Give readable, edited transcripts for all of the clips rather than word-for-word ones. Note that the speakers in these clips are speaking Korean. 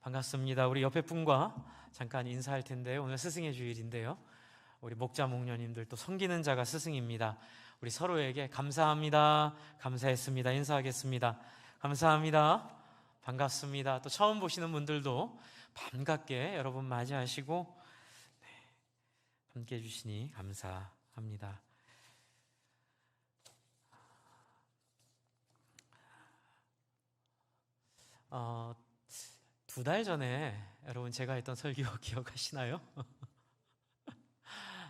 반갑습니다. 우리 옆에 분과 잠깐 인사할 텐데요. 오늘 스승의 주일인데요. 우리 목자 목녀님들 또 섬기는 자가 스승입니다. 우리 서로에게 감사합니다, 감사했습니다 인사하겠습니다. 감사합니다, 반갑습니다. 또 처음 보시는 분들도 반갑게 여러분 맞이하시고 함께 해주시니 감사합니다. 두 달 전에 여러분 제가 했던 설교 기억하시나요?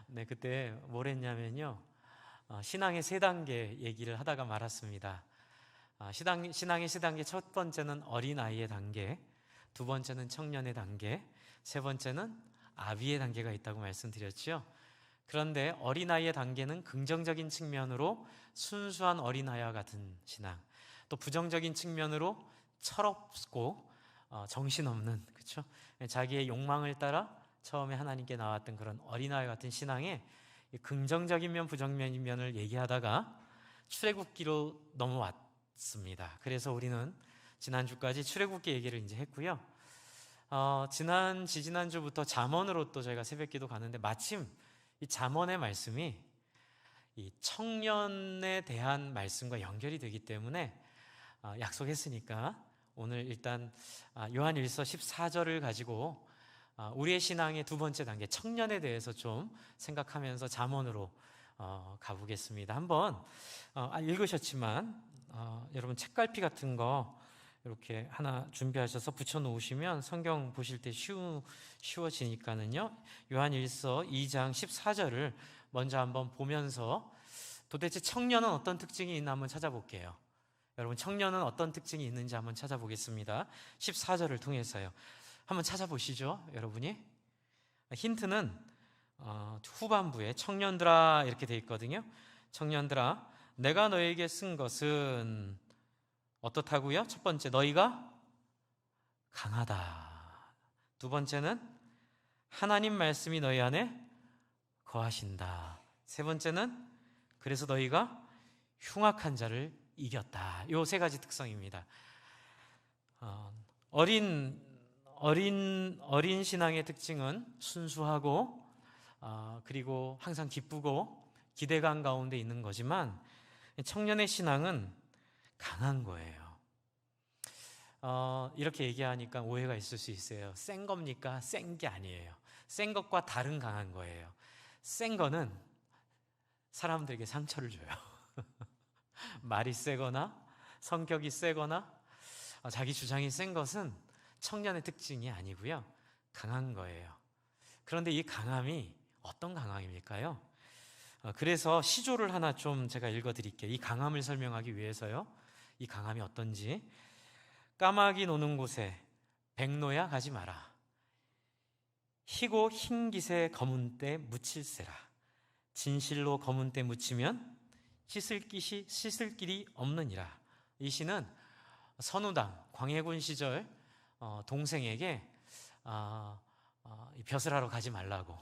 네, 그때 뭘 했냐면요. 신앙의 세 단계 얘기를 하다가 말았습니다. 신앙의 세 단계, 첫 번째는 어린아이의 단계, 두 번째는 청년의 단계, 세 번째는 아비의 단계가 있다고 말씀드렸죠. 그런데 어린아이의 단계는 긍정적인 측면으로 순수한 어린아이와 같은 신앙, 또 부정적인 측면으로 철없고 정신없는, 그렇죠? 자기의 욕망을 따라 처음에 하나님께 나왔던 그런 어린아이 같은 신앙의 긍정적인 면, 부정적인 면을 얘기하다가 출애굽기로 넘어왔습니다. 그래서 우리는 지난주까지 출애굽기 얘기를 이제 했고요. 지난주부터 잠언으로 또 저희가 새벽기도 갔는데 마침 이 잠언의 말씀이 이 청년에 대한 말씀과 연결이 되기 때문에 약속했으니까 오늘 일단 요한일서 14절을 가지고 우리의 신앙의 두 번째 단계 청년에 대해서 좀 생각하면서 잠언으로 가보겠습니다. 한번 읽으셨지만 여러분 책갈피 같은 거 이렇게 하나 준비하셔서 붙여놓으시면 성경 보실 때 쉬워지니까는요. 요한일서 2장 14절을 먼저 한번 보면서 도대체 청년은 어떤 특징이 있나 한번 찾아볼게요. 여러분 청년은 어떤 특징이 있는지 한번 찾아보겠습니다. 14절을 통해서요. 한번 찾아보시죠, 여러분이. 힌트는 후반부에 청년들아 이렇게 돼 있거든요. 청년들아, 내가 너에게 쓴 것은 어떻다고요? 첫 번째, 너희가 강하다. 두 번째는 하나님 말씀이 너희 안에 거하신다. 세 번째는 그래서 너희가 흉악한 자를 이겼다. 요 세 가지 특성입니다. 어린 신앙의 특징은 순수하고 그리고 항상 기쁘고 기대감 가운데 있는 거지만 청년의 신앙은 강한 거예요. 이렇게 얘기하니까 오해가 있을 수 있어요. 센 겁니까? 센 게 아니에요. 센 것과 다른 강한 거예요. 센 거는 사람들에게 상처를 줘요. 말이 세거나 성격이 세거나 자기 주장이 센 것은 청년의 특징이 아니고요. 강한 거예요. 그런데 이 강함이 어떤 강함일까요? 그래서 시조를 하나 좀 제가 읽어드릴게요. 이 강함을 설명하기 위해서요. 이 강함이 어떤지. 까마귀 노는 곳에 백로야 가지 마라. 희고 흰 깃에 검은 때 묻힐세라. 진실로 검은 때 묻히면 씻을 길이 없느니라. 이 시는 선우당 광해군 시절 동생에게 벼슬 하러 가지 말라고,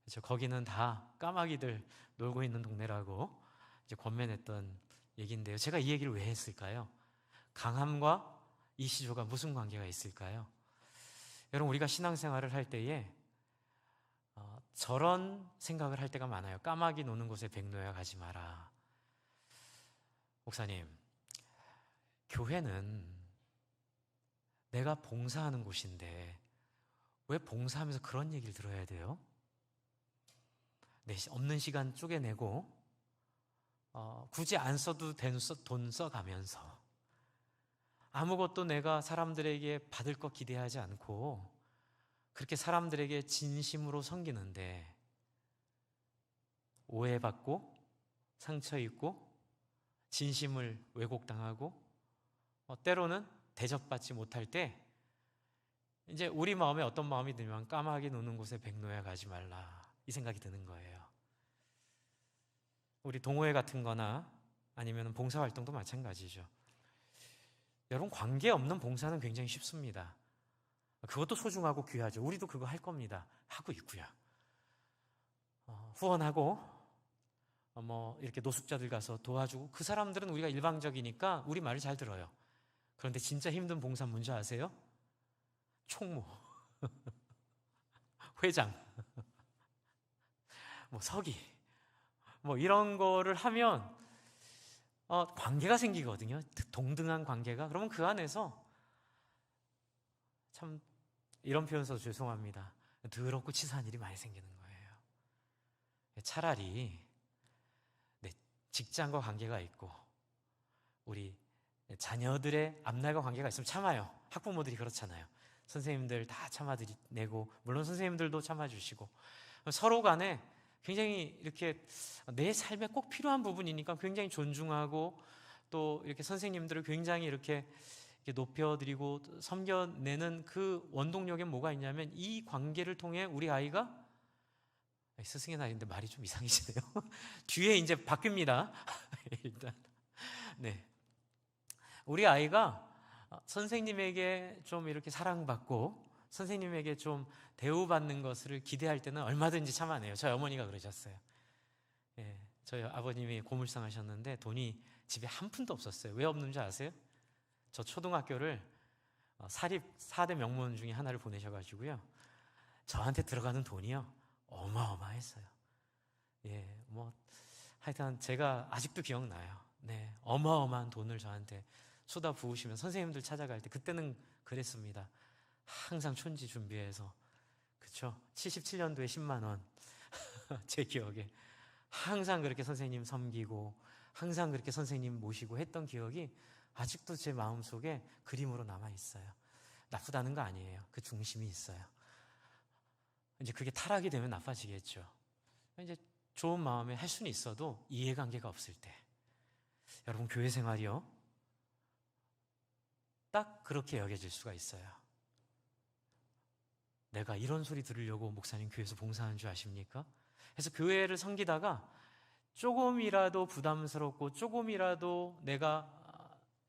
그렇죠? 거기는 다 까마귀들 놀고 있는 동네라고 이제 권면했던 얘기인데요. 제가 이 얘기를 왜 했을까요? 강함과 이 시조가 무슨 관계가 있을까요? 여러분, 우리가 신앙생활을 할 때에 저런 생각을 할 때가 많아요. 까마귀 노는 곳에 백로야 가지 마라. 목사님, 교회는 내가 봉사하는 곳인데 왜 봉사하면서 그런 얘기를 들어야 돼요? 없는 시간 쪼개내고 굳이 안 써도 되는 돈 써가면서 아무것도 내가 사람들에게 받을 거 기대하지 않고 그렇게 사람들에게 진심으로 섬기는데 오해받고 상처 입고 진심을 왜곡당하고 때로는 대접받지 못할 때 이제 우리 마음에 어떤 마음이 들면 까마귀 노는 곳에 백로야 가지 말라, 이 생각이 드는 거예요. 우리 동호회 같은 거나 아니면 봉사활동도 마찬가지죠. 여러분, 관계없는 봉사는 굉장히 쉽습니다. 그것도 소중하고 귀하죠. 우리도 그거 할 겁니다. 하고 있고요. 후원하고 이렇게 노숙자들 가서 도와주고, 그 사람들은 우리가 일방적이니까 우리 말을 잘 들어요. 그런데 진짜 힘든 봉사 뭔지 아세요? 총무, 회장, 뭐 서기, 뭐 이런 거를 하면 관계가 생기거든요. 동등한 관계가. 그러면 그 안에서 참, 이런 표현 써서 죄송합니다, 더럽고 치사한 일이 많이 생기는 거예요. 차라리 직장과 관계가 있고 우리 자녀들의 앞날과 관계가 있으면 참아요. 학부모들이 그렇잖아요. 선생님들 다 참아내고, 물론 선생님들도 참아주시고, 서로 간에 굉장히 이렇게 내 삶에 꼭 필요한 부분이니까 굉장히 존중하고, 또 이렇게 선생님들을 굉장히 이렇게 높여드리고 섬겨내는 그 원동력에 뭐가 있냐면, 이 관계를 통해 우리 아이가, 스승의 날인데 말이 좀 이상해지네요. 뒤에 이제 바뀝니다. 일단 네, 우리 아이가 선생님에게 좀 이렇게 사랑받고 선생님에게 좀 대우받는 것을 기대할 때는 얼마든지 참아내요. 저희 어머니가 그러셨어요. 예, 저희 아버님이 고물상 하셨는데 돈이 집에 한 푼도 없었어요. 왜 없는지 아세요? 저 초등학교를 사립 4대 명문 중에 하나를 보내셔가지고요, 저한테 들어가는 돈이요 어마어마했어요. 예, 뭐 하여튼 제가 아직도 기억나요. 네, 어마어마한 돈을 저한테 쏟아 부으시면 선생님들 찾아갈 때, 그때는 그랬습니다. 항상 촌지 준비해서, 그쵸? 77년도에 10만 원. 제 기억에 항상 그렇게 선생님 섬기고 항상 그렇게 선생님 모시고 했던 기억이 아직도 제 마음속에 그림으로 남아 있어요. 나쁘다는 거 아니에요. 그 중심이 있어요. 이제 그게 타락이 되면 나빠지겠죠. 이제 좋은 마음에 할 수는 있어도 이해관계가 없을 때, 여러분, 교회 생활이요 딱 그렇게 여겨질 수가 있어요. 내가 이런 소리 들으려고 목사님 교회에서 봉사하는 줄 아십니까? 그래서 교회를 섬기다가 조금이라도 부담스럽고, 조금이라도 내가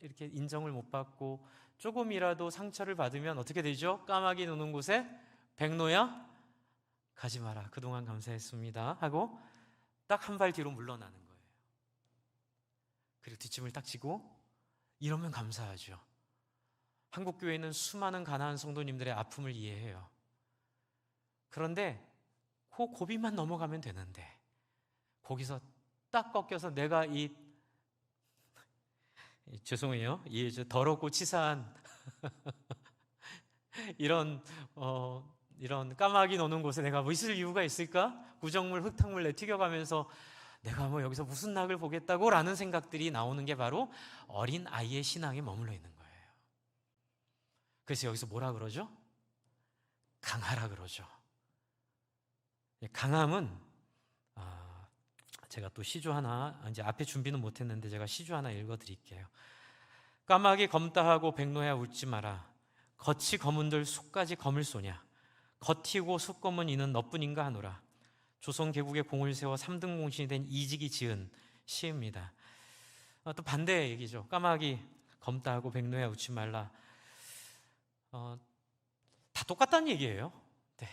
이렇게 인정을 못 받고, 조금이라도 상처를 받으면 어떻게 되죠? 까마귀 노는 곳에 백로야 가지 마라, 그동안 감사했습니다 하고 딱 한 발 뒤로 물러나는 거예요. 그리고 뒷짐을 딱 지고, 이러면 감사하죠. 한국교회는 수많은 가난한 성도님들의 아픔을 이해해요. 그런데 그 고비만 넘어가면 되는데, 거기서 딱 꺾여서 내가 죄송해요, 이 더럽고 치사한 이런 까마귀 노는 곳에 내가 뭐 있을 이유가 있을까? 구정물, 흙탕물 내튀겨가면서 내가 뭐 여기서 무슨 낙을 보겠다고 라는 생각들이 나오는 게 바로 어린 아이의 신앙에 머물러 있는 거예요. 그래서 여기서 뭐라 그러죠? 강하라 그러죠. 강함은, 제가 또 시조 하나, 이제 앞에 준비는 못했는데 제가 시조 하나 읽어드릴게요. 까마귀 검다하고 백로야 웃지 마라. 겉이 검은들 속까지 검을 쏘냐. 겉이고 속 검은 이는 너뿐인가 하노라. 조선 개국의 공을 세워 3등 공신이 된 이직이 지은 시입니다. 또 반대의 얘기죠. 까마귀 검다하고 백로야 웃지 말라. 다 똑같다는 얘기예요. 네.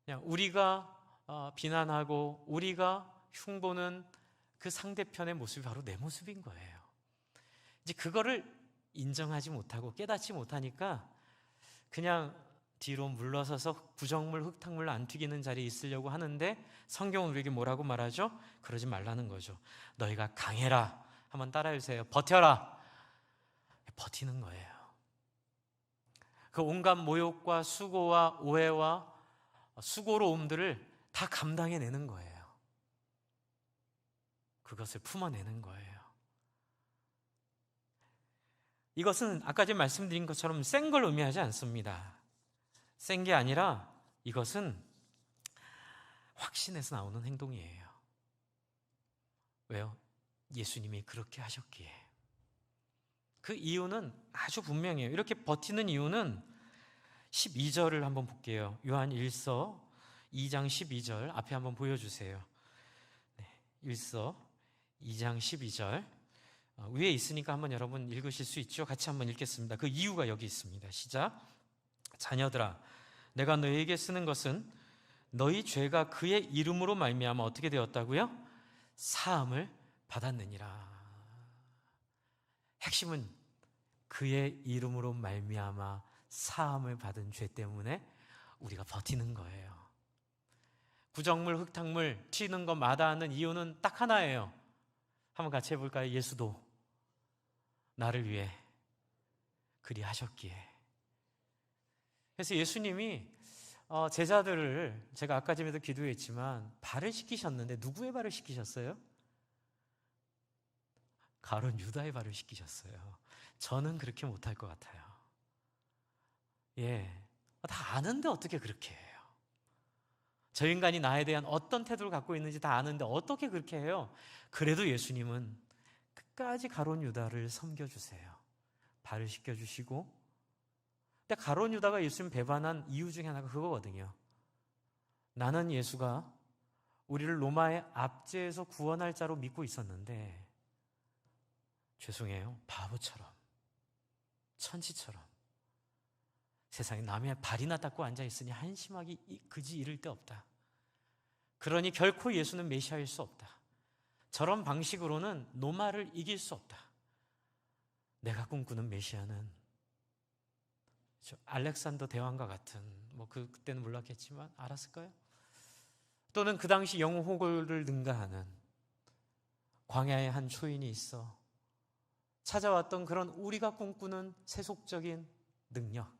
그냥 우리가 비난하고 우리가 흉보는 그 상대편의 모습이 바로 내 모습인 거예요. 이제 그거를 인정하지 못하고 깨닫지 못하니까 그냥 뒤로 물러서서 구정물, 흙탕물 안 튀기는 자리에 있으려고 하는데, 성경은 우리에게 뭐라고 말하죠? 그러지 말라는 거죠. 너희가 강해라. 한번 따라해주세요. 버텨라. 버티는 거예요. 그 온갖 모욕과 수고와 오해와 수고로움들을 다 감당해내는 거예요. 그것을 품어내는 거예요. 이것은 아까 제가 말씀드린 것처럼 센 걸 의미하지 않습니다. 센 게 아니라 이것은 확신에서 나오는 행동이에요. 왜요? 예수님이 그렇게 하셨기에. 그 이유는 아주 분명해요. 이렇게 버티는 이유는 12절을 한번 볼게요. 요한 1서 2장 12절 앞에 한번 보여주세요. 네, 1서 2장 12절 위에 있으니까 한번 여러분 읽으실 수 있죠? 같이 한번 읽겠습니다. 그 이유가 여기 있습니다. 시작. 자녀들아, 내가 너희에게 쓰는 것은 너희 죄가 그의 이름으로 말미암아 어떻게 되었다고요? 사함을 받았느니라. 핵심은 그의 이름으로 말미암아 사함을 받은 죄 때문에 우리가 버티는 거예요. 구정물, 흙탕물 튀는 거 마다하는 이유는 딱 하나예요. 한번 같이 해볼까요? 예수도 나를 위해 그리하셨기에. 그래서 예수님이 제자들을, 제가 아까 전에도 기도했지만 발을 씻기셨는데 누구의 발을 씻기셨어요? 가룟 유다의 발을 씻기셨어요. 저는 그렇게 못할 것 같아요. 다 아는데 어떻게 그렇게 해요? 저 인간이 나에 대한 어떤 태도를 갖고 있는지 다 아는데 어떻게 그렇게 해요? 그래도 예수님은 끝까지 가룟 유다를 섬겨주세요. 발을 씻겨주시고. 근데 가룟 유다가 예수님 배반한 이유 중에 하나가 그거거든요. 나는 예수가 우리를 로마의 압제에서 구원할 자로 믿고 있었는데, 죄송해요, 바보처럼, 천치처럼 세상에 남의 발이나 닦고 앉아있으니 한심하기 그지 이를 데 없다. 그러니 결코 예수는 메시아일 수 없다. 저런 방식으로는 로마를 이길 수 없다. 내가 꿈꾸는 메시아는 알렉산더 대왕과 같은, 그때는 몰랐겠지만 알았을까요? 또는 그 당시 영호를 능가하는 광야의 한 초인이 있어 찾아왔던 그런 우리가 꿈꾸는 세속적인 능력,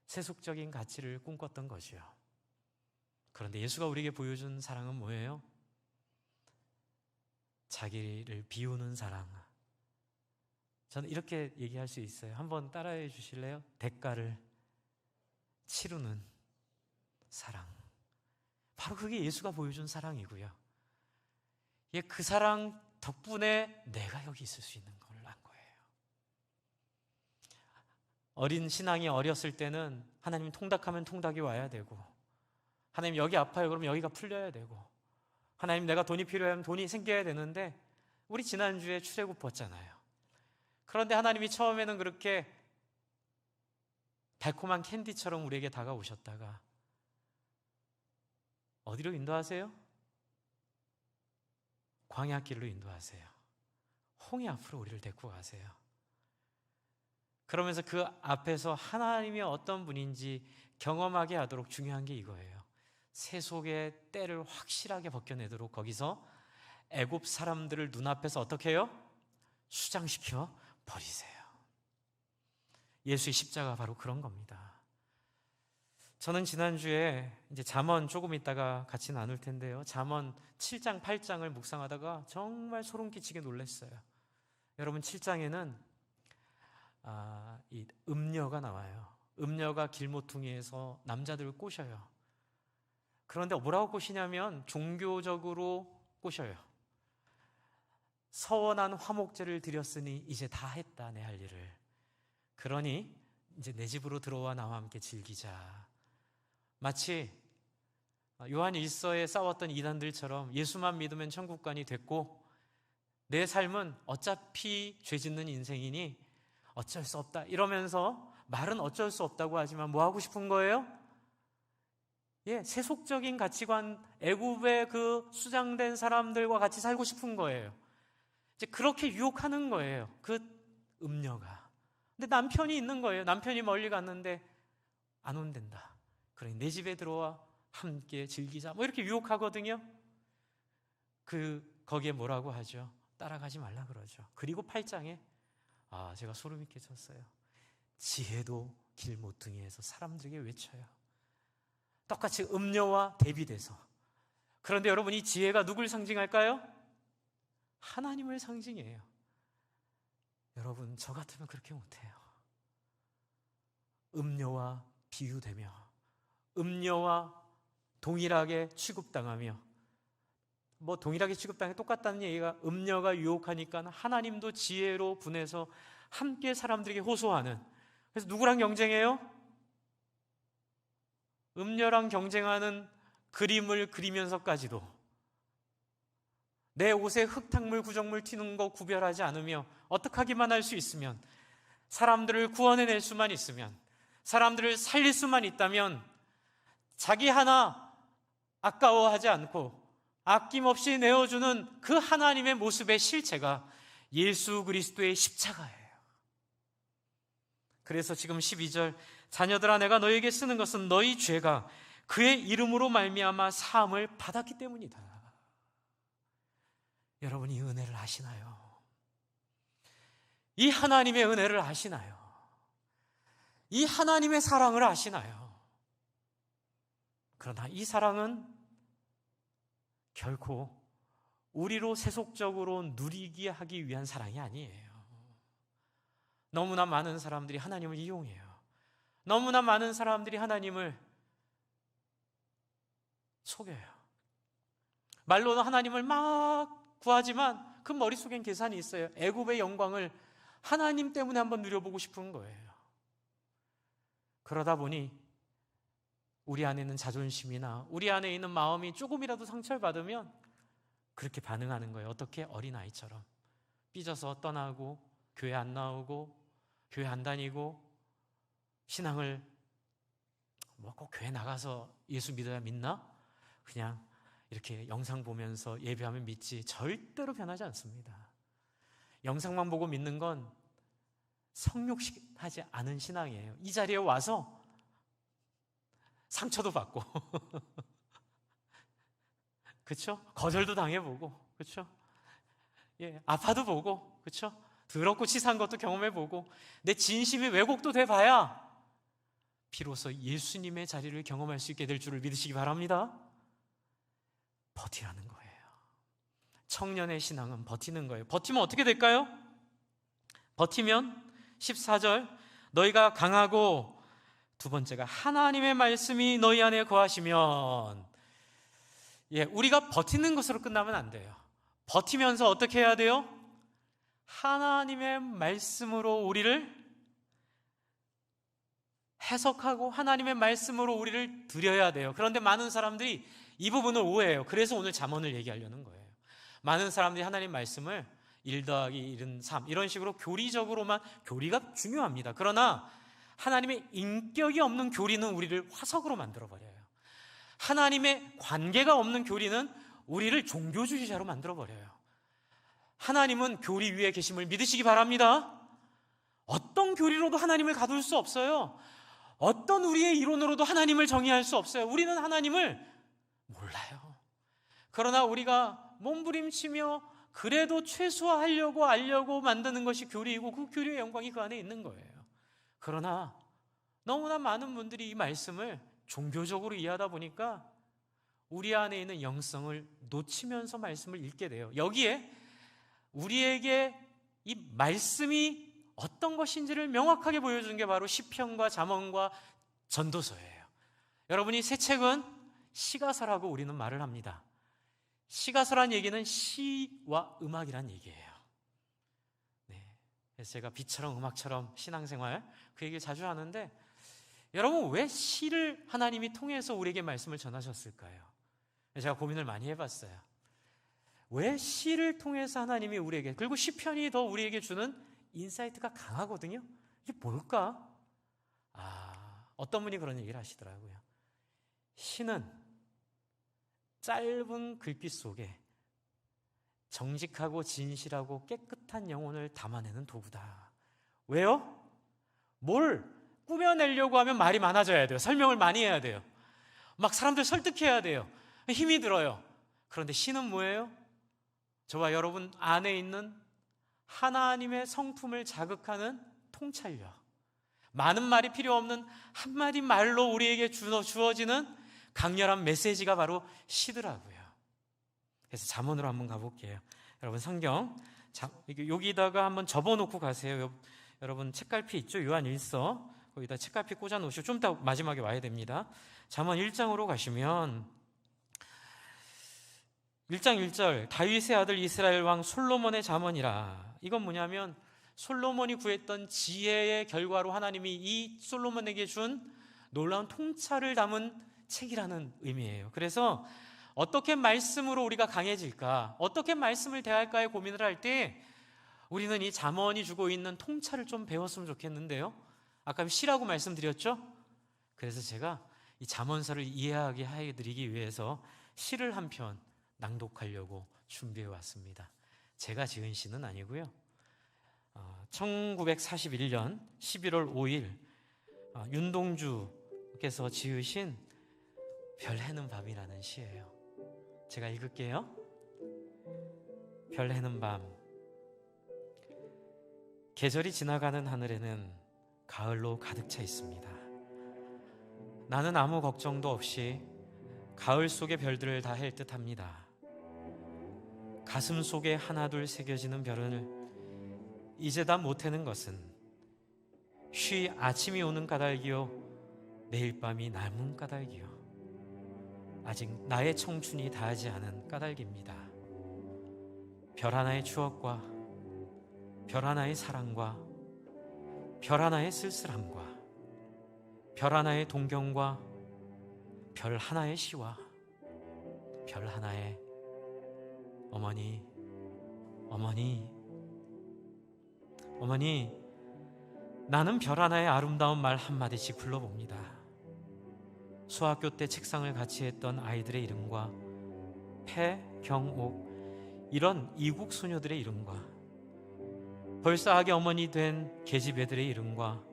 세속적인 가치를 꿈꿨던 것이요. 그런데 예수가 우리에게 보여준 사랑은 뭐예요? 자기를 비우는 사랑. 저는 이렇게 얘기할 수 있어요. 한번 따라해 주실래요? 대가를 치르는 사랑. 바로 그게 예수가 보여준 사랑이고요. 그 사랑 덕분에 내가 여기 있을 수 있는 걸 안 거예요. 어린 신앙이 어렸을 때는 하나님 통닭하면 통닭이 와야 되고, 하나님 여기 아파요 그러면 여기가 풀려야 되고, 하나님 내가 돈이 필요하면 돈이 생겨야 되는데, 우리 지난주에 출애굽 봤잖아요. 그런데 하나님이 처음에는 그렇게 달콤한 캔디처럼 우리에게 다가오셨다가 어디로 인도하세요? 광야길로 인도하세요. 홍해 앞으로 우리를 데리고 가세요. 그러면서 그 앞에서 하나님이 어떤 분인지 경험하게 하도록 중요한 게 이거예요. 세속의 때를 확실하게 벗겨내도록 거기서 애굽 사람들을 눈앞에서 어떻게 해요? 수장시켜 버리세요. 예수의 십자가 바로 그런 겁니다. 저는 지난주에 이제 잠언 조금 있다가 같이 나눌 텐데요. 잠언 7장, 8장을 묵상하다가 정말 소름 끼치게 놀랐어요. 여러분 7장에는 이 음녀가 나와요. 음녀가 길모퉁이에서 남자들을 꼬셔요. 그런데 뭐라고 꼬시냐면 종교적으로 꼬셔요. 서원한 화목제를 드렸으니 이제 다 했다 내 할 일을. 그러니 이제 내 집으로 들어와 나와 함께 즐기자. 마치 요한 1서에 싸웠던 이단들처럼 예수만 믿으면 천국관이 됐고 내 삶은 어차피 죄 짓는 인생이니 어쩔 수 없다 이러면서 말은 어쩔 수 없다고 하지만 뭐 하고 싶은 거예요? 세속적인 가치관, 애굽의 그 수장된 사람들과 같이 살고 싶은 거예요. 이제 그렇게 유혹하는 거예요. 그 음녀가. 근데 남편이 있는 거예요. 남편이 멀리 갔는데 안 온댄다. 그러니 내 집에 들어와 함께 즐기자. 이렇게 유혹하거든요. 거기에 뭐라고 하죠? 따라가지 말라 그러죠. 그리고 8장에 제가 소름이 끼쳤어요. 지혜도 길모퉁이에서 사람들에게 외쳐요. 똑같이 음녀와 대비돼서. 그런데 여러분 이 지혜가 누굴 상징할까요? 하나님을 상징해요. 여러분 저 같으면 그렇게 못해요. 음녀와 비유되며 음녀와 동일하게 취급당하며 동일하게 취급당해 똑같다는 얘기가 음녀가 유혹하니까 하나님도 지혜로 분해서 함께 사람들에게 호소하는. 그래서 누구랑 경쟁해요? 음녀랑 경쟁하는 그림을 그리면서까지도 내 옷에 흙탕물 구정물 튀는 거 구별하지 않으며 어떻게 하기만 할 수 있으면, 사람들을 구원해낼 수만 있으면, 사람들을 살릴 수만 있다면 자기 하나 아까워하지 않고 아낌없이 내어주는 그 하나님의 모습의 실체가 예수 그리스도의 십자가예요. 그래서 지금 12절, 자녀들아 내가 너에게 쓰는 것은 너희 죄가 그의 이름으로 말미암아 사함을 받았기 때문이다. 여러분이 이 은혜를 아시나요? 이 하나님의 은혜를 아시나요? 이 하나님의 사랑을 아시나요? 그러나 이 사랑은 결코 우리로 세속적으로 누리게 하기 위한 사랑이 아니에요. 너무나 많은 사람들이 하나님을 이용해요. 너무나 많은 사람들이 하나님을 속여요. 말로는 하나님을 막 구하지만 그 머릿속엔 계산이 있어요. 애굽의 영광을 하나님 때문에 한번 누려보고 싶은 거예요. 그러다 보니 우리 안에 있는 자존심이나 우리 안에 있는 마음이 조금이라도 상처를 받으면 그렇게 반응하는 거예요. 어떻게? 어린아이처럼 삐져서 떠나고 교회 안 나오고 교회 안 다니고 신앙을 뭐 꼭 교회 나가서 예수 믿어야 믿나? 그냥 이렇게 영상 보면서 예배하면 믿지. 절대로 변하지 않습니다. 영상만 보고 믿는 건 성육하지 않은 신앙이에요. 이 자리에 와서 상처도 받고 그렇죠? 거절도 당해보고 그렇죠? 예, 아파도 보고 그렇죠? 더럽고 치사한 것도 경험해보고 내 진심이 왜곡도 돼봐야 비로소 예수님의 자리를 경험할 수 있게 될 줄을 믿으시기 바랍니다. 버티라는 거예요. 청년의 신앙은 버티는 거예요. 버티면 어떻게 될까요? 버티면 14절, 너희가 강하고 두 번째가 하나님의 말씀이 너희 안에 거하시면, 우리가 버티는 것으로 끝나면 안 돼요. 버티면서 어떻게 해야 돼요? 하나님의 말씀으로 우리를 해석하고 하나님의 말씀으로 우리를 드려야 돼요. 그런데 많은 사람들이 이 부분을 오해해요. 그래서 오늘 잠언을 얘기하려는 거예요. 많은 사람들이 하나님 말씀을 1 더하기 1은 3 이런 식으로 교리적으로만, 교리가 중요합니다. 그러나 하나님의 인격이 없는 교리는 우리를 화석으로 만들어버려요. 하나님의 관계가 없는 교리는 우리를 종교주의자로 만들어버려요. 하나님은 교리 위에 계심을 믿으시기 바랍니다. 어떤 교리로도 하나님을 가둘 수 없어요. 어떤 우리의 이론으로도 하나님을 정의할 수 없어요. 우리는 하나님을 몰라요. 그러나 우리가 몸부림치며 그래도 최소화하려고 알려고 만드는 것이 교리이고 그 교리의 영광이 그 안에 있는 거예요. 그러나 너무나 많은 분들이 이 말씀을 종교적으로 이해하다 보니까 우리 안에 있는 영성을 놓치면서 말씀을 읽게 돼요. 여기에 우리에게 이 말씀이 어떤 것인지를 명확하게 보여주는 게 바로 시편과 잠언과 전도서예요. 여러분이 새 책은 시가서라고 우리는 말을 합니다. 시가서란 얘기는 시와 음악이란 얘기예요. 그래서 제가 비처럼 음악처럼 신앙생활 그 얘기를 자주 하는데, 여러분 왜 시를 하나님이 통해서 우리에게 말씀을 전하셨을까요? 제가 고민을 많이 해봤어요. 왜 시를 통해서 하나님이 우리에게, 그리고 시편이 더 우리에게 주는 인사이트가 강하거든요. 이게 뭘까? 어떤 분이 그런 얘기를 하시더라고요. 시는 짧은 글귀 속에 정직하고 진실하고 깨끗한 영혼을 담아내는 도구다. 왜요? 뭘 꾸며내려고 하면 말이 많아져야 돼요. 설명을 많이 해야 돼요. 막 사람들 설득해야 돼요. 힘이 들어요. 그런데 시는 뭐예요? 저와 여러분 안에 있는 하나님의 성품을 자극하는 통찰력. 많은 말이 필요 없는 한마디 말로 우리에게 주어지는 강렬한 메시지가 바로 시더라고요. 그래서 잠언으로 한번 가볼게요. 여러분 성경 여기다가 한번 접어놓고 가세요. 여러분 책갈피 있죠? 요한 1서 거기다 책갈피 꽂아놓으시고 좀 이따 마지막에 와야 됩니다. 잠언 1장으로 가시면 1장 1절, 다윗의 아들 이스라엘 왕 솔로몬의 잠언이라. 이건 뭐냐면 솔로몬이 구했던 지혜의 결과로 하나님이 이 솔로몬에게 준 놀라운 통찰을 담은 책이라는 의미예요. 그래서 어떻게 말씀으로 우리가 강해질까, 어떻게 말씀을 대할까에 고민을 할 때 우리는 이 잠언이 주고 있는 통찰을 좀 배웠으면 좋겠는데요. 아까 시라고 말씀드렸죠? 그래서 제가 이 잠언서를 이해하게 해드리기 위해서 시를 한 편 낭독하려고 준비해 왔습니다. 제가 지은 시는 아니고요. 1941년 11월 5일 윤동주께서 지으신 별 해는 밤이라는 시예요. 제가 읽을게요. 별 해는 밤. 계절이 지나가는 하늘에는 가을로 가득 차 있습니다. 나는 아무 걱정도 없이 가을 속의 별들을 다 헬 듯합니다. 가슴 속에 하나둘 새겨지는 별을 이제 다 못해는 것은 쉬 아침이 오는 까닭이요 내일 밤이 남은 까닭이요 아직 나의 청춘이 다하지 않은 까닭입니다. 별 하나의 추억과 별 하나의 사랑과 별 하나의 쓸쓸함과 별 하나의 동경과 별 하나의 시와 별 하나의 어머니, 나는 별 하나의 아름다운 말 한마디씩 불러봅니다. 수학교 때 책상을 같이 했던 아이들의 이름과 패, 경옥 이런 이국 소녀들의 이름과 벌써 아기 어머니 된 계집애들의 이름과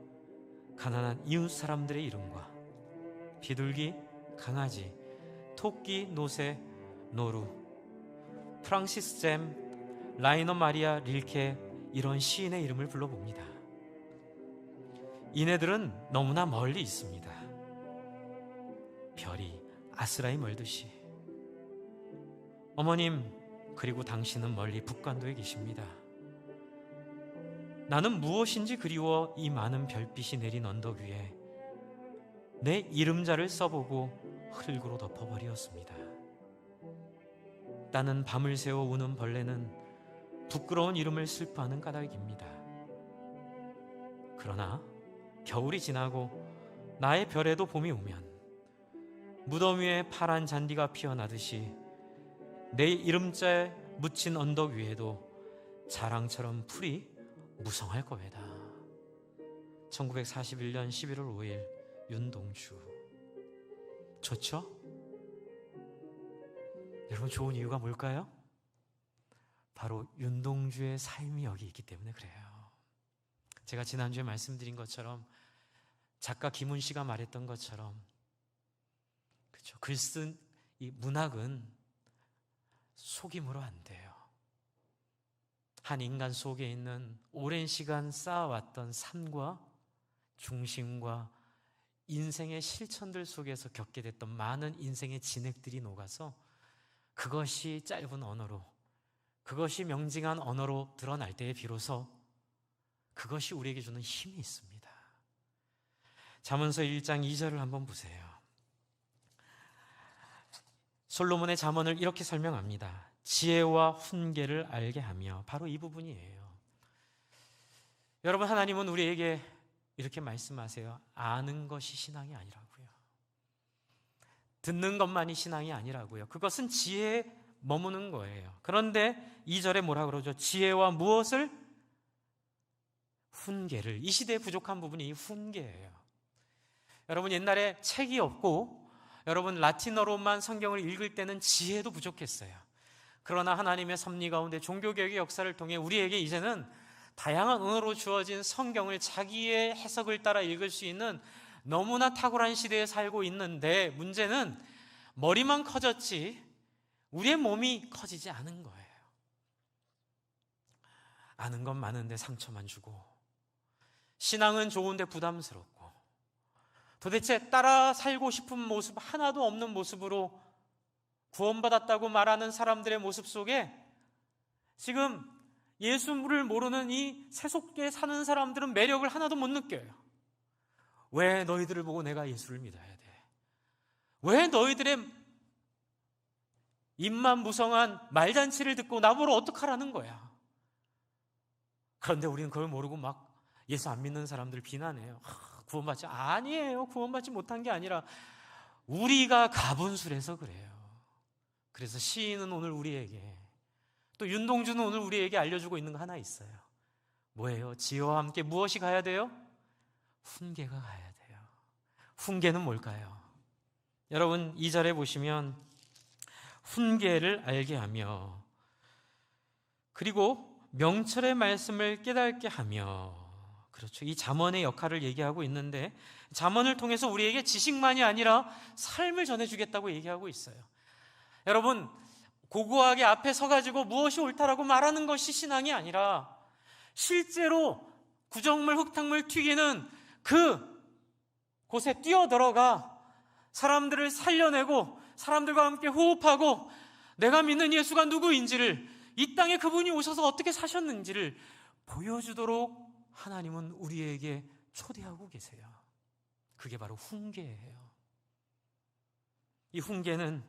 가난한 이웃 사람들의 이름과 비둘기, 강아지, 토끼, 노새, 노루, 프랑시스 잼, 라이너 마리아 릴케 이런 시인의 이름을 불러봅니다. 이네들은 너무나 멀리 있습니다. 별이 아스라이 멀듯이. 어머님, 그리고 당신은 멀리 북간도에 계십니다. 나는 무엇인지 그리워 이 많은 별빛이 내린 언덕 위에 내 이름자를 써보고 흙으로 덮어버리었습니다. 나는 밤을 새워 우는 벌레는 부끄러운 이름을 슬퍼하는 까닭입니다. 그러나 겨울이 지나고 나의 별에도 봄이 오면 무덤 위에 파란 잔디가 피어나듯이 내 이름자에 묻힌 언덕 위에도 자랑처럼 풀이 무성할 거외다. 1941년 11월 5일 윤동주. 좋죠? 여러분, 좋은 이유가 뭘까요? 바로 윤동주의 삶이 여기 있기 때문에 그래요. 제가 지난주에 말씀드린 것처럼 작가 김훈 씨가 말했던 것처럼 그렇죠. 글 쓴 이 문학은 속임으로 안 돼요. 한 인간 속에 있는 오랜 시간 쌓아왔던 삶과 중심과 인생의 실천들 속에서 겪게 됐던 많은 인생의 진액들이 녹아서 그것이 짧은 언어로, 그것이 명징한 언어로 드러날 때에 비로소 그것이 우리에게 주는 힘이 있습니다. 잠언서 1장 2절을 한번 보세요. 솔로몬의 잠언을 이렇게 설명합니다. 지혜와 훈계를 알게 하며, 바로 이 부분이에요. 여러분, 하나님은 우리에게 이렇게 말씀하세요. 아는 것이 신앙이 아니라고요. 듣는 것만이 신앙이 아니라고요. 그것은 지혜에 머무는 거예요. 그런데 2절에 뭐라 그러죠? 지혜와 무엇을? 훈계를. 이 시대에 부족한 부분이 이 훈계예요. 여러분, 옛날에 책이 없고 여러분 라틴어로만 성경을 읽을 때는 지혜도 부족했어요. 그러나 하나님의 섭리 가운데 종교개혁의 역사를 통해 우리에게 이제는 다양한 언어로 주어진 성경을 자기의 해석을 따라 읽을 수 있는 너무나 탁월한 시대에 살고 있는데, 문제는 머리만 커졌지 우리의 몸이 커지지 않은 거예요. 아는 건 많은데 상처만 주고, 신앙은 좋은데 부담스럽고, 도대체 따라 살고 싶은 모습 하나도 없는 모습으로 구원받았다고 말하는 사람들의 모습 속에 지금 예수를 모르는 이 세속계에 사는 사람들은 매력을 하나도 못 느껴요. 왜 너희들을 보고 내가 예수를 믿어야 돼? 왜 너희들의 입만 무성한 말잔치를 듣고 나보러 어떡하라는 거야? 그런데 우리는 그걸 모르고 막 예수 안 믿는 사람들 비난해요. 구원받지, 아니에요. 구원받지 못한 게 아니라 우리가 가분술해서 그래요. 그래서 시인은 오늘 우리에게, 또 윤동주는 오늘 우리에게 알려주고 있는 거 하나 있어요. 뭐예요? 지혜와 함께 무엇이 가야 돼요? 훈계가 가야 돼요. 훈계는 뭘까요? 여러분 2절에 보시면 훈계를 알게 하며, 그리고 명철의 말씀을 깨닫게 하며, 그렇죠. 이 잠언의 역할을 얘기하고 있는데, 잠언을 통해서 우리에게 지식만이 아니라 삶을 전해주겠다고 얘기하고 있어요. 여러분, 고고하게 앞에 서가지고 무엇이 옳다라고 말하는 것이 신앙이 아니라 실제로 구정물, 흙탕물 튀기는 그 곳에 뛰어들어가 사람들을 살려내고 사람들과 함께 호흡하고 내가 믿는 예수가 누구인지를, 이 땅에 그분이 오셔서 어떻게 사셨는지를 보여주도록 하나님은 우리에게 초대하고 계세요. 그게 바로 훈계예요. 이 훈계는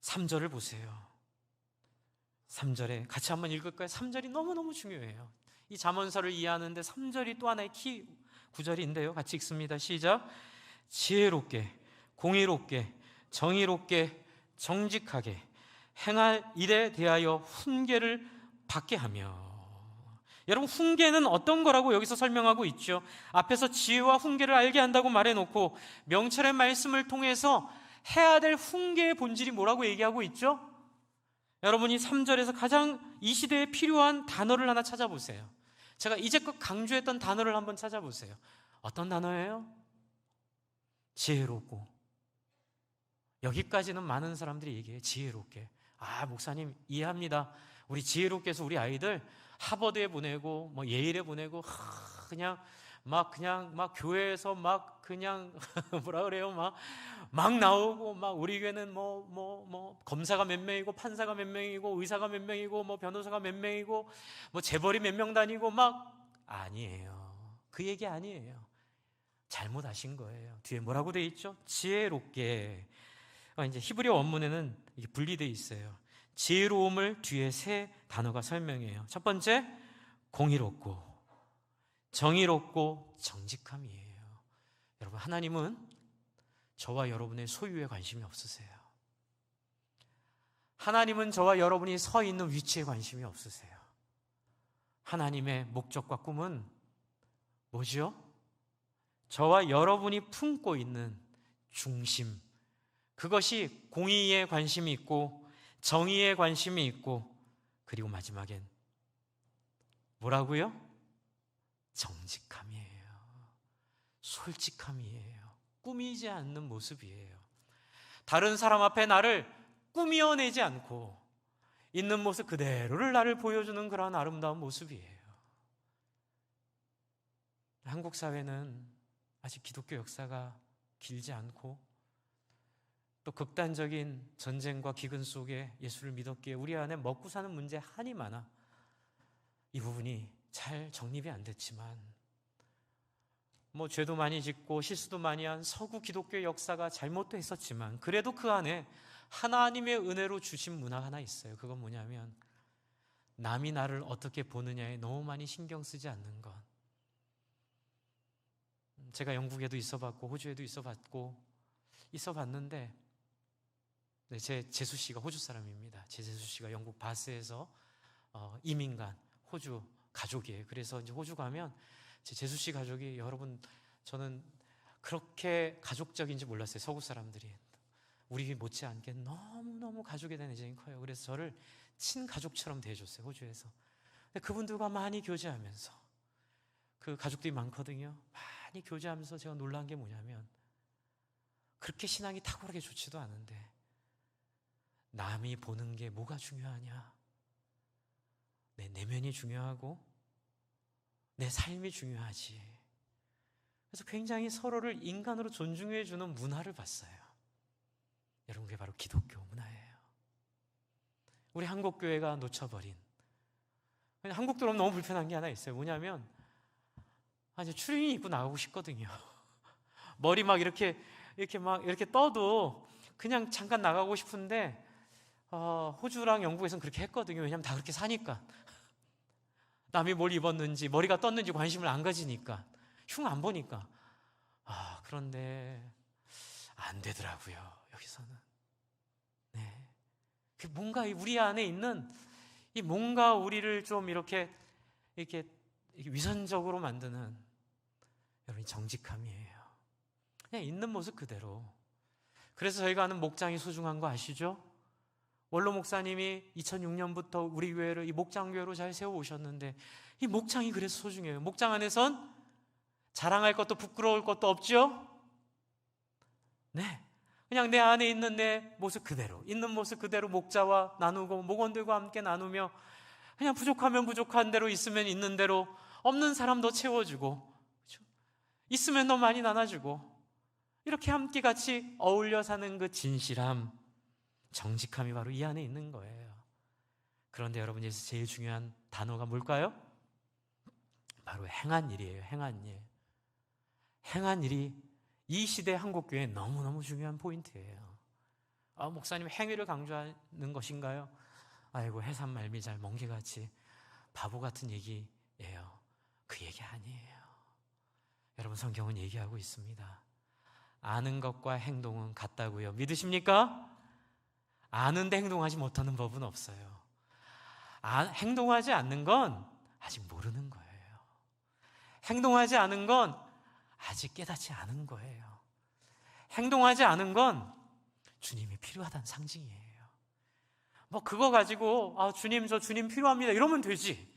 3절을 보세요. 3절에 같이 한번 읽을까요? 3절이 너무너무 중요해요. 이 잠언서를 이해하는데 3절이 또 하나의 키 구절인데요. 같이 읽습니다. 시작. 지혜롭게, 공의롭게, 정의롭게, 정직하게 행할 일에 대하여 훈계를 받게 하며. 여러분, 훈계는 어떤 거라고 여기서 설명하고 있죠. 앞에서 지혜와 훈계를 알게 한다고 말해놓고 명철의 말씀을 통해서 해야 될 훈계의 본질이 뭐라고 얘기하고 있죠? 여러분이 3절에서 가장 이 시대에 필요한 단어를 하나 찾아보세요. 제가 이제껏 강조했던 단어를 한번 찾아보세요. 어떤 단어예요? 지혜롭고. 여기까지는 많은 사람들이 얘기해요. 지혜롭게. 아, 목사님 이해합니다. 우리 지혜롭게 해서 우리 아이들 하버드에 보내고 뭐 예일에 보내고 그냥 막 교회에서 막 그냥 뭐라 그래요? 막 나오고 막 우리 교회는 뭐 검사가 몇 명이고 판사가 몇 명이고 의사가 몇 명이고 뭐 변호사가 몇 명이고 뭐 재벌이 몇 명 다니고 막. 아니에요. 그 얘기 아니에요. 잘못하신 거예요. 뒤에 뭐라고 돼 있죠? 지혜롭게. 이제 히브리어 원문에는 이게 분리되어 있어요. 지혜로움을 뒤에 세 단어가 설명해요. 첫 번째, 공의롭고, 정의롭고, 정직함이에요. 여러분, 하나님은 저와 여러분의 소유에 관심이 없으세요. 하나님은 저와 여러분이 서 있는 위치에 관심이 없으세요. 하나님의 목적과 꿈은 뭐죠? 저와 여러분이 품고 있는 중심, 그것이 공의에 관심이 있고 정의에 관심이 있고, 그리고 마지막엔 뭐라고요? 정직함이에요. 솔직함이에요. 꾸미지 않는 모습이에요. 다른 사람 앞에 나를 꾸며내지 않고 있는 모습 그대로를 나를 보여주는 그런 아름다운 모습이에요. 한국 사회는 아직 기독교 역사가 길지 않고 또 극단적인 전쟁과 기근 속에 예수를 믿었기에 우리 안에 먹고 사는 문제 한이 많아. 이 부분이 잘 정립이 안 됐지만 뭐 죄도 많이 짓고 실수도 많이 한 서구 기독교의 역사가 잘못도 했었지만 그래도 그 안에 하나님의 은혜로 주신 문화가 하나 있어요. 그건 뭐냐면 남이 나를 어떻게 보느냐에 너무 많이 신경 쓰지 않는 것. 제가 영국에도 있어봤고 호주에도 있어봤는데 제 재수 씨가 호주 사람입니다. 제 재수 씨가 영국 바스에서 이민 간 호주 가족이에요. 그래서 이제 호주 가면 제 재수 씨 가족이, 여러분 저는 그렇게 가족적인지 몰랐어요. 서구 사람들이 우리 못지않게 너무너무 가족에 대한 애정이 커요. 그래서 저를 친가족처럼 대해줬어요. 호주에서. 근데 그분들과 많이 교제하면서, 그 가족들이 많거든요. 많이 교제하면서 제가 놀란 게 뭐냐면 그렇게 신앙이 탁월하게 좋지도 않은데 남이 보는 게 뭐가 중요하냐? 내 내면이 중요하고 내 삶이 중요하지. 그래서 굉장히 서로를 인간으로 존중해 주는 문화를 봤어요. 여러분, 그게 바로 기독교 문화예요. 우리 한국교회가 놓쳐버린, 한국 들어오면 너무 불편한 게 하나 있어요. 뭐냐면 이제 추리닝 입고 나가고 싶거든요. 머리 막 이렇게 떠도 그냥 잠깐 나가고 싶은데 호주랑 영국에서는 그렇게 했거든요. 왜냐하면 다 그렇게 사니까. 남이 뭘 입었는지 머리가 떴는지 관심을 안 가지니까, 흉 안 보니까. 그런데 안 되더라고요. 여기서는. 네. 뭔가 우리 안에 있는 이 뭔가 우리를 좀 이렇게 위선적으로 만드는, 여러분, 정직함이에요. 그냥 있는 모습 그대로. 그래서 저희가 아는 목장이 소중한 거 아시죠? 원로 목사님이 2006년부터 우리 교회를 이 목장교회로 잘 세워오셨는데 이 목장이 그래서 소중해요. 목장 안에선 자랑할 것도 부끄러울 것도 없죠? 네. 그냥 내 안에 있는 내 모습 그대로, 있는 모습 그대로 목자와 나누고 목원들과 함께 나누며 그냥 부족하면 부족한 대로, 있으면 있는 대로, 없는 사람 더 채워주고, 그렇죠? 있으면 더 많이 나눠주고, 이렇게 함께 같이 어울려 사는 그 진실함, 정직함이 바로 이 안에 있는 거예요. 그런데 여러분, 여기서 제일 중요한 단어가 뭘까요? 바로 행한 일이에요. 행한 일. 행한 일이 이 시대 한국교회에 너무너무 중요한 포인트예요. 목사님 행위를 강조하는 것인가요? 아이고, 해산말미잘 멍게같이 바보 같은 얘기예요. 그 얘기 아니에요. 여러분, 성경은 얘기하고 있습니다. 아는 것과 행동은 같다고요. 믿으십니까? 아는데 행동하지 못하는 법은 없어요. 행동하지 않는 건 아직 모르는 거예요. 행동하지 않은 건 아직 깨닫지 않은 거예요. 행동하지 않은 건 주님이 필요하다는 상징이에요. 그거 가지고 주님, 저 주님 필요합니다 이러면 되지.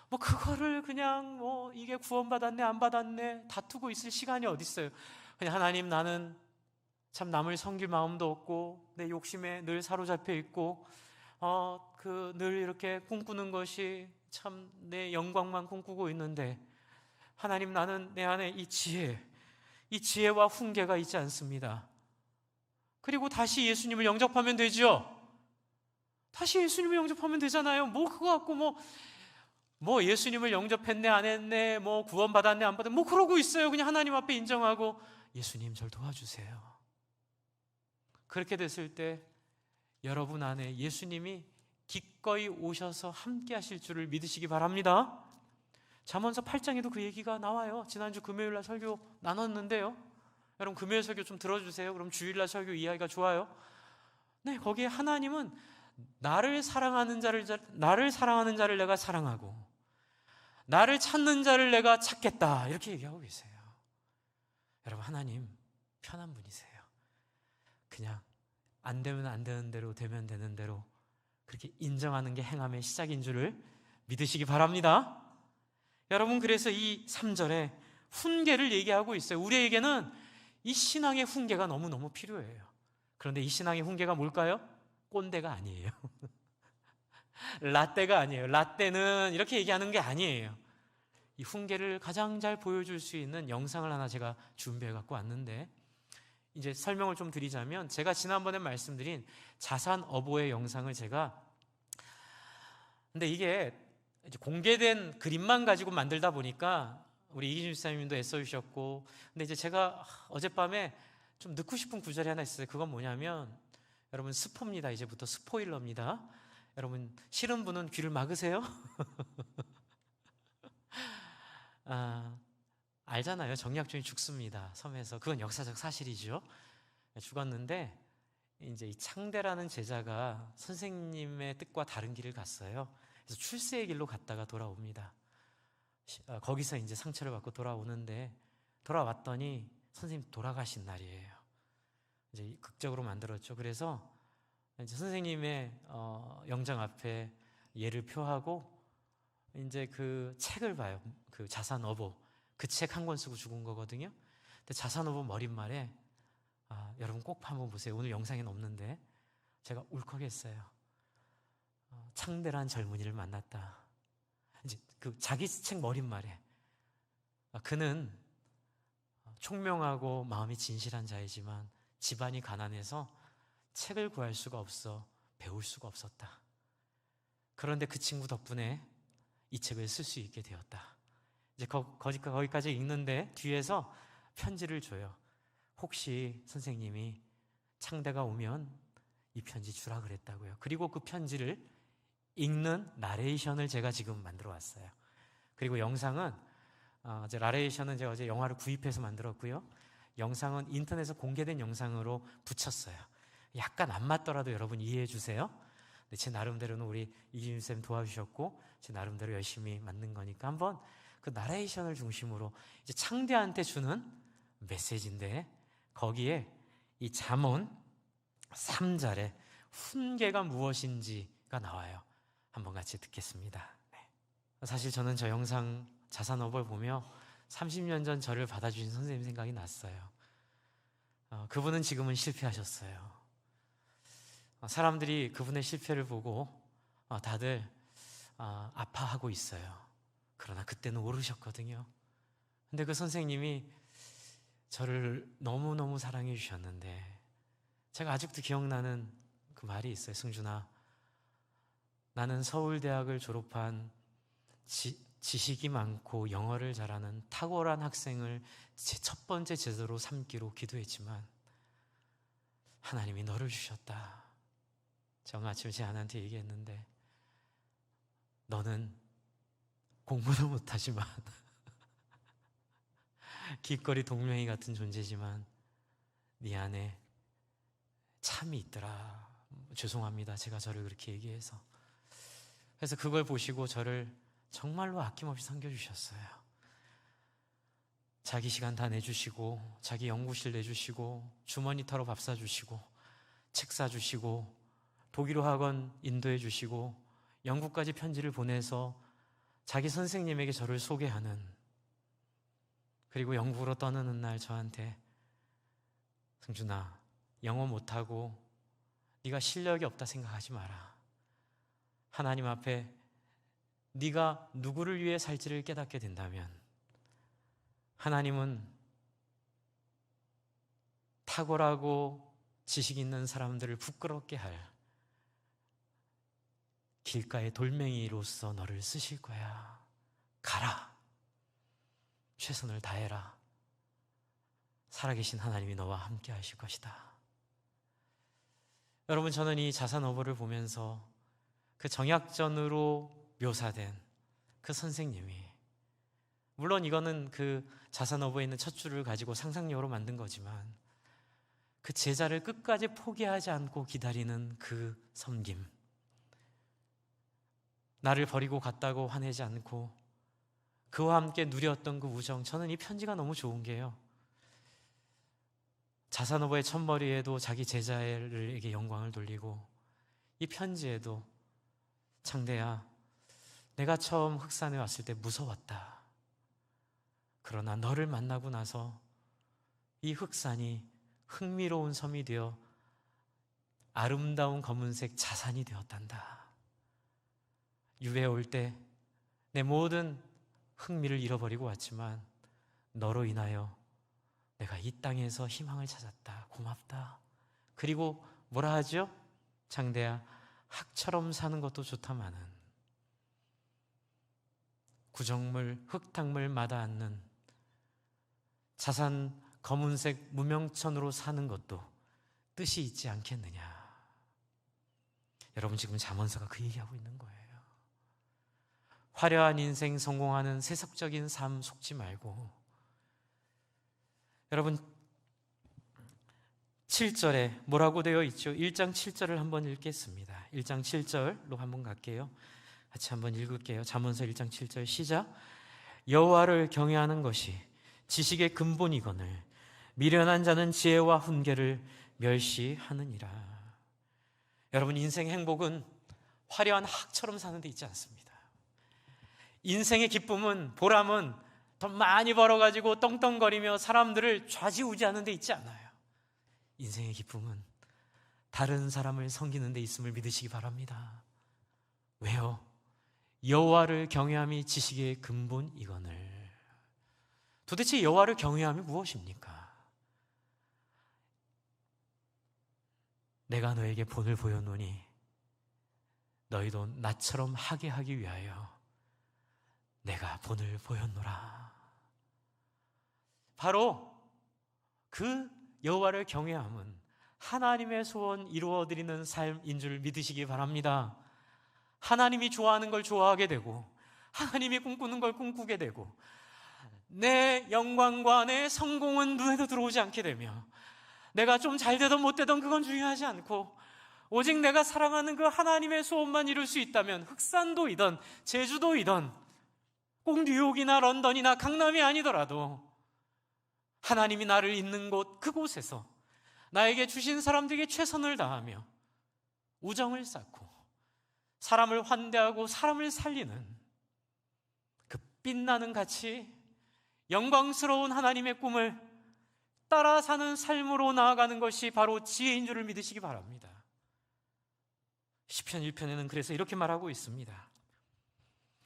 그거를 그냥 이게 구원받았네 안 받았네 다투고 있을 시간이 어디 있어요. 그냥 하나님, 나는 참 남을 섬길 마음도 없고 내 욕심에 늘 사로잡혀 있고 늘 이렇게 꿈꾸는 것이 참 내 영광만 꿈꾸고 있는데 하나님, 나는 내 안에 이 지혜와 훈계가 있지 않습니다. 그리고 다시 예수님을 영접하면 되죠. 다시 예수님을 영접하면 되잖아요. 그거 갖고 예수님을 영접했네 안 했네, 구원받았네 안 받았네, 그러고 있어요. 그냥 하나님 앞에 인정하고, 예수님 절 도와주세요. 그렇게 됐을 때 여러분 안에 예수님이 기꺼이 오셔서 함께 하실 줄을 믿으시기 바랍니다. 잠언서 8장에도 그 얘기가 나와요. 지난주 금요일날 설교 나눴는데요. 여러분, 금요일 설교 좀 들어주세요. 그럼 주일날 설교 이해하기가 좋아요. 네, 거기에 하나님은 나를 사랑하는 자를 내가 사랑하고 나를 찾는 자를 내가 찾겠다, 이렇게 얘기하고 계세요. 여러분, 하나님 편한 분이세요. 그냥 안 되면 안 되는 대로, 되면 되는 대로 그렇게 인정하는 게 행함의 시작인 줄을 믿으시기 바랍니다. 여러분, 그래서 이 3절에 훈계를 얘기하고 있어요. 우리에게는 이 신앙의 훈계가 너무너무 필요해요. 그런데 이 신앙의 훈계가 뭘까요? 꼰대가 아니에요. 라떼가 아니에요. 라떼는 이렇게 얘기하는 게 아니에요. 이 훈계를 가장 잘 보여줄 수 있는 영상을 하나 제가 준비해 갖고 왔는데, 이제 설명을 좀 드리자면, 제가 지난번에 말씀드린 자산 어보의 영상을 근데 이게 이제 공개된 그림만 가지고 만들다 보니까 우리 이기준 집사님도 애써주셨고, 근데 이제 제가 어젯밤에 좀 넣고 싶은 구절이 하나 있어요. 그건 뭐냐면, 여러분, 스포입니다. 이제부터 스포일러입니다. 여러분, 싫은 분은 귀를 막으세요. 알잖아요. 정약종이 죽습니다, 섬에서. 그건 역사적 사실이죠. 죽었는데 이제 이 창대라는 제자가 선생님의 뜻과 다른 길을 갔어요. 그래서 출세의 길로 갔다가 돌아옵니다. 거기서 이제 상처를 받고 돌아오는데, 돌아왔더니 선생님 돌아가신 날이에요. 이제 극적으로 만들었죠. 그래서 이제 선생님의 영장 앞에 예를 표하고 이제 그 책을 봐요. 그 자산어보, 그 책 한 권 쓰고 죽은 거거든요. 근데 자산어보 머릿말에 여러분 꼭 한번 보세요. 오늘 영상에는 없는데 제가 울컥했어요. 창대란 젊은이를 만났다. 이제 그 자기 책 머릿말에 그는 총명하고 마음이 진실한 자이지만 집안이 가난해서 책을 구할 수가 없어 배울 수가 없었다. 그런데 그 친구 덕분에 이 책을 쓸 수 있게 되었다. 이제 거기까지 읽는데 뒤에서 편지를 줘요. 혹시 선생님이 창대가 오면 이 편지 주라 그랬다고요. 그리고 그 편지를 읽는 나레이션을 제가 지금 만들어 왔어요. 그리고 영상은 이제 나레이션은 제가 어제 영화를 구입해서 만들었고요. 영상은 인터넷에 공개된 영상으로 붙였어요. 약간 안 맞더라도 여러분 이해해 주세요. 근데 제 나름대로는 우리 이기준 쌤 도와주셨고 제 나름대로 열심히 만든 거니까 한번 그 나레이션을 중심으로 이제 창대한테 주는 메시지인데, 거기에 이 잠언 3절에 훈계가 무엇인지가 나와요. 한번 같이 듣겠습니다. 네. 사실 저는 저 영상 자산업을 보며 30년 전 저를 받아주신 선생님 생각이 났어요. 그분은 지금은 실패하셨어요. 사람들이 그분의 실패를 보고 다들 아파하고 있어요. 그러나 그때는 모르셨거든요. 근데 그 선생님이 저를 너무너무 사랑해 주셨는데, 제가 아직도 기억나는 그 말이 있어요. 승준아, 나는 서울대학을 졸업한 지식이 많고 영어를 잘하는 탁월한 학생을 제 첫 번째 제자로 삼기로 기도했지만 하나님이 너를 주셨다. 제가 아침에 제 아내한테 얘기했는데, 너는 공부도 못하지만 길거리 동명이 같은 존재지만 네 안에 참이 있더라. 죄송합니다, 제가 저를 그렇게 얘기해서. 그래서 그걸 보시고 저를 정말로 아낌없이 섬겨주셨어요. 자기 시간 다 내주시고, 자기 연구실 내주시고, 주머니 털어 밥 사주시고, 책 사주시고, 독일어 학원 인도해 주시고, 영국까지 편지를 보내서 자기 선생님에게 저를 소개하는, 그리고 영국으로 떠나는 날 저한테, 승준아, 영어 못하고 네가 실력이 없다 생각하지 마라. 하나님 앞에 네가 누구를 위해 살지를 깨닫게 된다면 하나님은 탁월하고 지식 있는 사람들을 부끄럽게 할 길가의 돌멩이로서 너를 쓰실 거야. 가라. 최선을 다해라. 살아계신 하나님이 너와 함께 하실 것이다. 여러분, 저는 이 자산어보를 보면서 그 정약전으로 묘사된 그 선생님이, 물론 이거는 그 자산어보에 있는 첫 줄을 가지고 상상력으로 만든 거지만, 그 제자를 끝까지 포기하지 않고 기다리는 그 섬김, 나를 버리고 갔다고 화내지 않고 그와 함께 누렸던 그 우정, 저는 이 편지가 너무 좋은 게요, 자산어보의 첫머리에도 자기 제자에게 영광을 돌리고, 이 편지에도 창대야, 내가 처음 흑산에 왔을 때 무서웠다. 그러나 너를 만나고 나서 이 흑산이 흥미로운 섬이 되어 아름다운 검은색 자산이 되었단다. 유배에 올 때 내 모든 흥미를 잃어버리고 왔지만 너로 인하여 내가 이 땅에서 희망을 찾았다. 고맙다. 그리고 뭐라 하죠? 창대야, 학처럼 사는 것도 좋다마는 구정물, 흙탕물마다 않는 자산 검은색 무명천으로 사는 것도 뜻이 있지 않겠느냐. 여러분, 지금 잠언서가 그 얘기하고 있는 거예요. 화려한 인생, 성공하는 세속적인 삶 속지 말고, 여러분 7절에 뭐라고 되어 있죠? 1장 7절을 한번 읽겠습니다. 1장 7절로 한번 갈게요. 같이 한번 읽을게요. 잠언서 1장 7절 시작. 여호와를 경외하는 것이 지식의 근본이거늘 미련한 자는 지혜와 훈계를 멸시하느니라. 여러분, 인생의 행복은 화려한 학처럼 사는 데 있지 않습니다. 인생의 기쁨은, 보람은 더 많이 벌어가지고 떵떵거리며 사람들을 좌지우지하는 데 있지 않아요. 인생의 기쁨은 다른 사람을 섬기는 데 있음을 믿으시기 바랍니다. 왜요? 여호와를 경외함이 지식의 근본이거늘. 도대체 여호와를 경외함이 무엇입니까? 내가 너에게 본을 보였노니 너희도 나처럼 하게 하기 위하여 내가 본을 보였노라. 바로 그 여호와를 경외함은 하나님의 소원 이루어드리는 삶인 줄 믿으시기 바랍니다. 하나님이 좋아하는 걸 좋아하게 되고, 하나님이 꿈꾸는 걸 꿈꾸게 되고, 내 영광과 내 성공은 눈에도 들어오지 않게 되며, 내가 좀 잘 되든 못 되든 그건 중요하지 않고, 오직 내가 사랑하는 그 하나님의 소원만 이룰 수 있다면, 흑산도이든 제주도이든 꼭 뉴욕이나 런던이나 강남이 아니더라도 하나님이 나를 있는 곳, 그곳에서 나에게 주신 사람들에게 최선을 다하며 우정을 쌓고 사람을 환대하고 사람을 살리는 그 빛나는 가치, 영광스러운 하나님의 꿈을 따라 사는 삶으로 나아가는 것이 바로 지혜인 줄을 믿으시기 바랍니다. 시편 1편에는 그래서 이렇게 말하고 있습니다.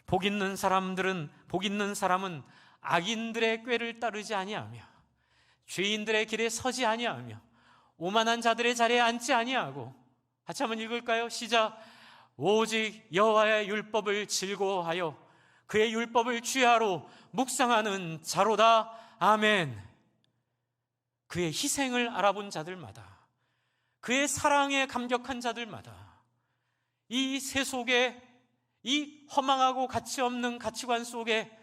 복 있는 사람은 악인들의 꾀를 따르지 아니하며 죄인들의 길에 서지 아니하며 오만한 자들의 자리에 앉지 아니하고, 같이 한번 읽을까요? 시작. 오직 여호와의 율법을 즐거워하여 그의 율법을 주야로 묵상하는 자로다. 아멘. 그의 희생을 알아본 자들마다, 그의 사랑에 감격한 자들마다 이 세속에, 이 허망하고 가치 없는 가치관 속에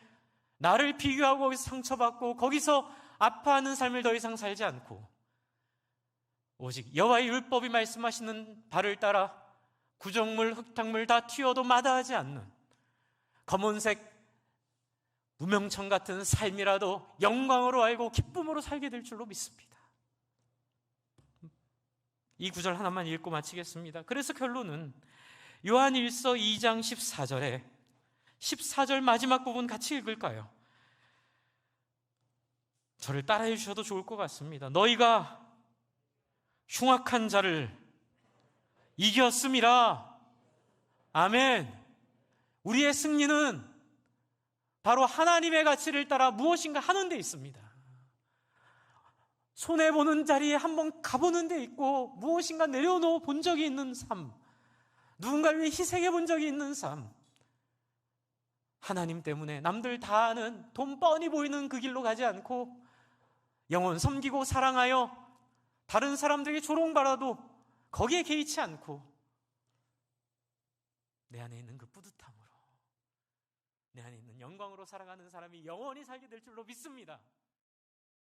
나를 비교하고 거기서 상처받고 거기서 아파하는 삶을 더 이상 살지 않고 오직 여호와의 율법이 말씀하시는 바를 따라 구정물, 흙탕물 다 튀어도 마다하지 않는 검은색 무명청 같은 삶이라도 영광으로 알고 기쁨으로 살게 될 줄로 믿습니다. 이 구절 하나만 읽고 마치겠습니다. 그래서 결론은 요한일서 2장 14절에 14절 마지막 부분 같이 읽을까요? 저를 따라해 주셔도 좋을 것 같습니다. 너희가 흉악한 자를 이겼음이라. 아멘. 우리의 승리는 바로 하나님의 가치를 따라 무엇인가 하는 데 있습니다. 손해보는 자리에 한번 가보는 데 있고 무엇인가 내려놓아 본 적이 있는 삶, 누군가를 위해 희생해 본 적이 있는 삶, 하나님 때문에 남들 다 아는 돈 뻔히 보이는 그 길로 가지 않고 영혼 섬기고 사랑하여 다른 사람들에게 조롱받아도 거기에 개의치 않고 내 안에 있는 그 뿌듯함으로, 내 안에 있는 영광으로 살아가는 사람이 영원히 살게 될 줄로 믿습니다.